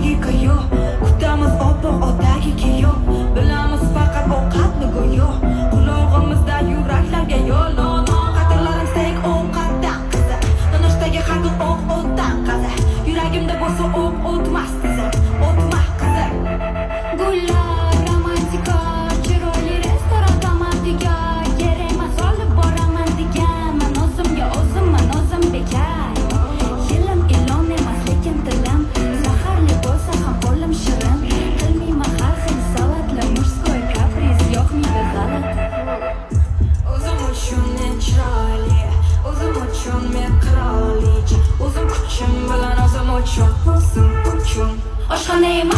logika yo'q. Kutamiz oppoq otagi kiyov. Bilamiz faqat ovqatni go'yo. Qulog'imizda yuraklarga yo'l. Qatorlarim sek ovqatdan qiziq. Nonoshdagi har kun o'tdan qaziq. Yuragimda bo'lsa o'tmas qiziq. O'tmas qiziq. Gullar romantika, chiroyli restoran romantika. Kerak emas olib boraman degan. Men o'zimga o'zimman, o'zim bekar. Yilim ilon emas lekin tilim. Zaharli bo'lsa ham qo'lim shirin. Qilmayman har xil salatli murskoy kapriz yoqmaydi g'alat. O'zim uchun men chiroyli, o'zim uchun men qirolicha. O'zim kuchim bilan o'zim uchun. Oshxona emas